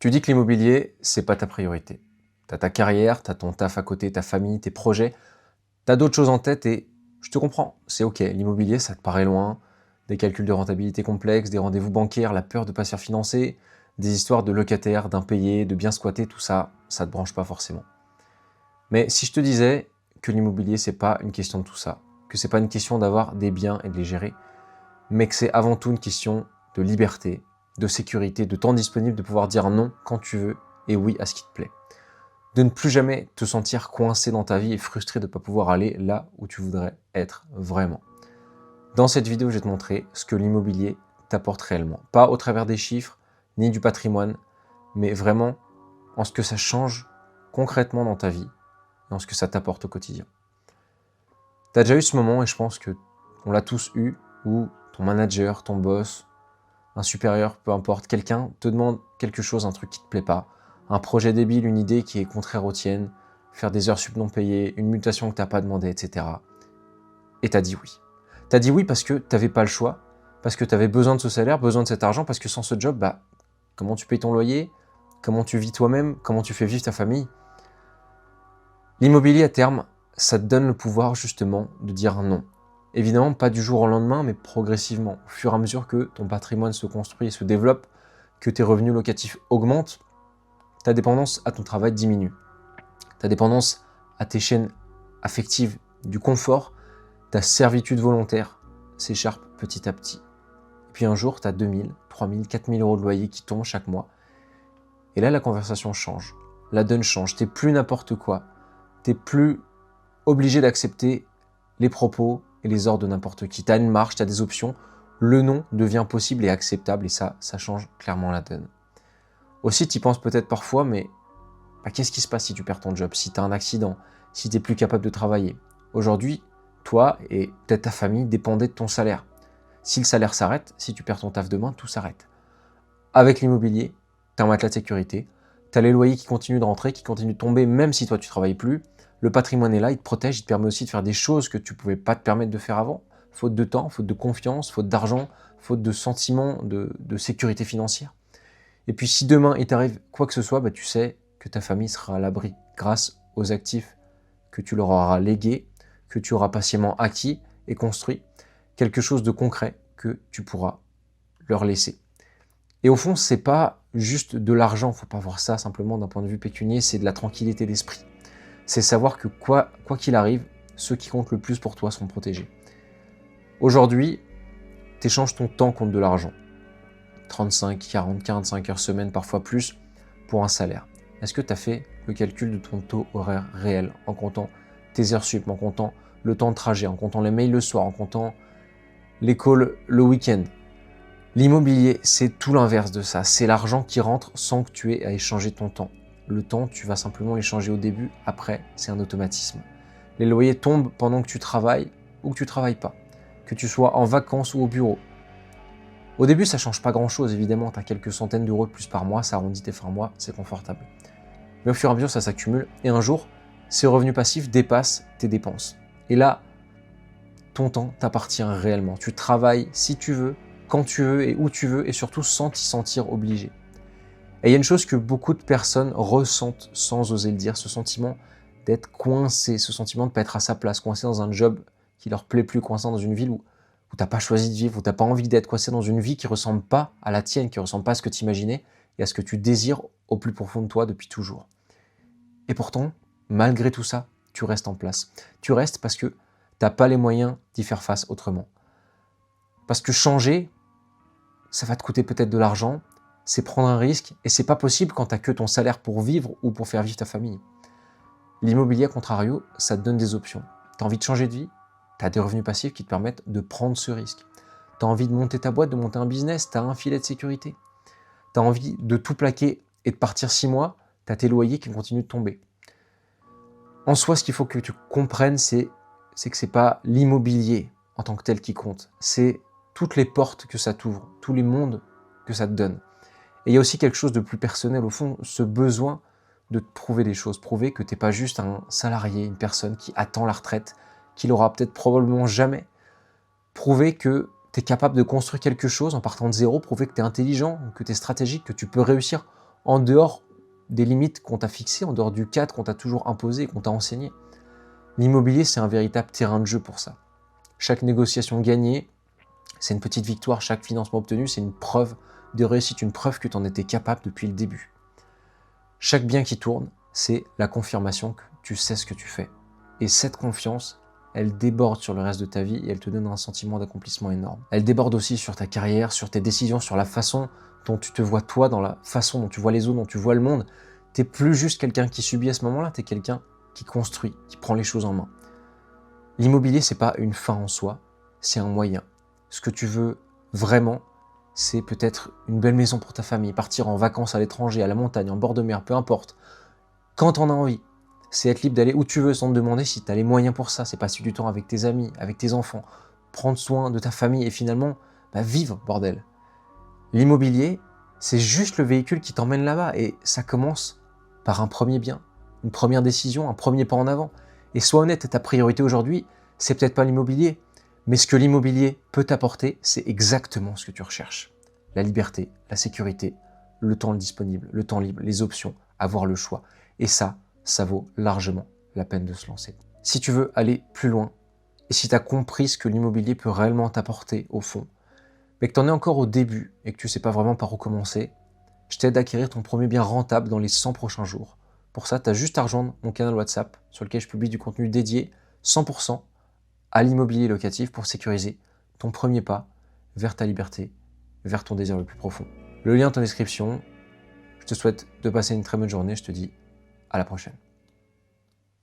Tu dis que l'immobilier, c'est pas ta priorité. Tu as ta carrière, tu as ton taf à côté, ta famille, tes projets, tu as d'autres choses en tête et je te comprends, c'est ok. L'immobilier, ça te paraît loin, des calculs de rentabilité complexes, des rendez-vous bancaires, la peur de ne pas se faire financer, des histoires de locataires, d'impayés, de bien squatter, tout ça, ça te branche pas forcément. Mais si je te disais que l'immobilier, c'est pas une question de tout ça, que c'est pas une question d'avoir des biens et de les gérer, mais que c'est avant tout une question de liberté, de sécurité, de temps disponible, de pouvoir dire non quand tu veux et oui à ce qui te plaît. De ne plus jamais te sentir coincé dans ta vie et frustré de ne pas pouvoir aller là où tu voudrais être vraiment. Dans cette vidéo, je vais te montrer ce que l'immobilier t'apporte réellement. Pas au travers des chiffres, ni du patrimoine, mais vraiment en ce que ça change concrètement dans ta vie et en ce que ça t'apporte au quotidien. Tu as déjà eu ce moment, et je pense qu'on l'a tous eu, où ton manager, ton boss, un supérieur, peu importe, quelqu'un te demande quelque chose, un truc qui te plaît pas, un projet débile, une idée qui est contraire aux tiennes, faire des heures sup non payées, une mutation que tu n'as pas demandé, etc. Et tu as dit oui. Tu as dit oui parce que tu n'avais pas le choix, parce que tu avais besoin de ce salaire, besoin de cet argent, parce que sans ce job, comment tu payes ton loyer, comment tu vis toi-même, comment tu fais vivre ta famille. L'immobilier à terme, ça te donne le pouvoir justement de dire non. Évidemment, pas du jour au lendemain, mais progressivement. Au fur et à mesure que ton patrimoine se construit et se développe, que tes revenus locatifs augmentent, ta dépendance à ton travail diminue. Ta dépendance à tes chaînes affectives du confort, ta servitude volontaire s'écharpe petit à petit. Et puis un jour, tu as 2000, 3000, 4000 euros de loyer qui tombent chaque mois. Et là, la conversation change. La donne change. Tu n'es plus n'importe quoi. Tu n'es plus obligé d'accepter les propos et les ordres de n'importe qui. Tu as une marge, tu as des options. Le non devient possible et acceptable et ça change clairement la donne. Aussi, tu y penses peut-être parfois, mais qu'est-ce qui se passe si tu perds ton job, si tu as un accident, si tu n'es plus capable de travailler? Aujourd'hui, toi et peut-être ta famille dépendaient de ton salaire. Si le salaire s'arrête, si tu perds ton taf demain, tout s'arrête. Avec l'immobilier, tu as un matelas de sécurité, tu as les loyers qui continuent de rentrer, qui continuent de tomber, même si toi tu ne travailles plus. Le patrimoine est là, il te protège, il te permet aussi de faire des choses que tu ne pouvais pas te permettre de faire avant. Faute de temps, faute de confiance, faute d'argent, faute de sentiment de sécurité financière. Et puis si demain il t'arrive quoi que ce soit, tu sais que ta famille sera à l'abri grâce aux actifs que tu leur auras légués, que tu auras patiemment acquis et construit, quelque chose de concret que tu pourras leur laisser. Et au fond, c'est pas juste de l'argent, faut pas voir ça simplement d'un point de vue pécunier, c'est de la tranquillité d'esprit. C'est savoir que quoi qu'il arrive, ceux qui comptent le plus pour toi sont protégés. Aujourd'hui, tu échanges ton temps contre de l'argent. 35, 40, 45 heures semaine, parfois plus, pour un salaire. Est-ce que tu as fait le calcul de ton taux horaire réel en comptant tes heures sup, en comptant le temps de trajet, en comptant les mails le soir, en comptant les calls le week-end? L'immobilier, c'est tout l'inverse de ça. C'est l'argent qui rentre sans que tu aies à échanger ton temps. Le temps, tu vas simplement l'échanger au début, après, c'est un automatisme. Les loyers tombent pendant que tu travailles ou que tu ne travailles pas, que tu sois en vacances ou au bureau. Au début, ça ne change pas grand-chose, évidemment, tu as quelques centaines d'euros de plus par mois, ça arrondit tes fins de mois, c'est confortable. Mais au fur et à mesure, ça s'accumule, et un jour, ces revenus passifs dépassent tes dépenses. Et là, ton temps t'appartient réellement. Tu travailles si tu veux, quand tu veux et où tu veux, et surtout sans t'y sentir obligé. Et il y a une chose que beaucoup de personnes ressentent sans oser le dire, ce sentiment d'être coincé, ce sentiment de ne pas être à sa place, coincé dans un job qui leur plaît plus, coincé dans une ville où tu n'as pas choisi de vivre, où tu n'as pas envie d'être, coincé dans une vie qui ne ressemble pas à la tienne, qui ne ressemble pas à ce que tu imaginais et à ce que tu désires au plus profond de toi depuis toujours. Et pourtant, malgré tout ça, tu restes en place. Tu restes parce que tu n'as pas les moyens d'y faire face autrement. Parce que changer, ça va te coûter peut-être de l'argent, c'est prendre un risque, et c'est pas possible quand tu n'as que ton salaire pour vivre ou pour faire vivre ta famille. L'immobilier, à contrario, ça te donne des options. Tu as envie de changer de vie, tu as des revenus passifs qui te permettent de prendre ce risque. Tu as envie de monter ta boîte, de monter un business, tu as un filet de sécurité. Tu as envie de tout plaquer et de partir 6 mois, tu as tes loyers qui continuent de tomber. En soi, ce qu'il faut que tu comprennes, c'est que c'est pas l'immobilier en tant que tel qui compte, c'est toutes les portes que ça t'ouvre, tous les mondes que ça te donne. Et il y a aussi quelque chose de plus personnel, au fond, ce besoin de te prouver des choses, prouver que tu n'es pas juste un salarié, une personne qui attend la retraite, qui l'aura peut-être probablement jamais. Prouver que tu es capable de construire quelque chose en partant de zéro, prouver que tu es intelligent, que tu es stratégique, que tu peux réussir en dehors des limites qu'on t'a fixées, en dehors du cadre qu'on t'a toujours imposé, qu'on t'a enseigné. L'immobilier, c'est un véritable terrain de jeu pour ça. Chaque négociation gagnée, c'est une petite victoire. Chaque financement obtenu, c'est une preuve de réussite, une preuve que tu en étais capable depuis le début. Chaque bien qui tourne, c'est la confirmation que tu sais ce que tu fais. Et cette confiance, elle déborde sur le reste de ta vie et elle te donne un sentiment d'accomplissement énorme. Elle déborde aussi sur ta carrière, sur tes décisions, sur la façon dont tu te vois toi, dans la façon dont tu vois les autres, dont tu vois le monde. Tu n'es plus juste quelqu'un qui subit à ce moment-là, tu es quelqu'un qui construit, qui prend les choses en main. L'immobilier, c'est pas une fin en soi, c'est un moyen. Ce que tu veux vraiment, c'est peut-être une belle maison pour ta famille, partir en vacances à l'étranger, à la montagne, en bord de mer, peu importe. Quand tu en as envie, c'est être libre d'aller où tu veux sans te demander si tu as les moyens pour ça. C'est passer du temps avec tes amis, avec tes enfants, prendre soin de ta famille et finalement vivre, bordel. L'immobilier, c'est juste le véhicule qui t'emmène là-bas et ça commence par un premier bien, une première décision, un premier pas en avant. Et sois honnête, ta priorité aujourd'hui, c'est peut-être pas l'immobilier, mais ce que l'immobilier peut t'apporter, c'est exactement ce que tu recherches. La liberté, la sécurité, le temps disponible, le temps libre, les options, avoir le choix. Et ça vaut largement la peine de se lancer. Si tu veux aller plus loin, et si tu as compris ce que l'immobilier peut réellement t'apporter au fond, mais que tu en es encore au début et que tu ne sais pas vraiment par où commencer, je t'aide à acquérir ton premier bien rentable dans les 100 prochains jours. Pour ça, tu as juste à rejoindre mon canal WhatsApp sur lequel je publie du contenu dédié 100% à l'immobilier locatif pour sécuriser ton premier pas vers ta liberté, vers ton désir le plus profond. Le lien est en description. Je te souhaite de passer une très bonne journée. Je te dis à la prochaine.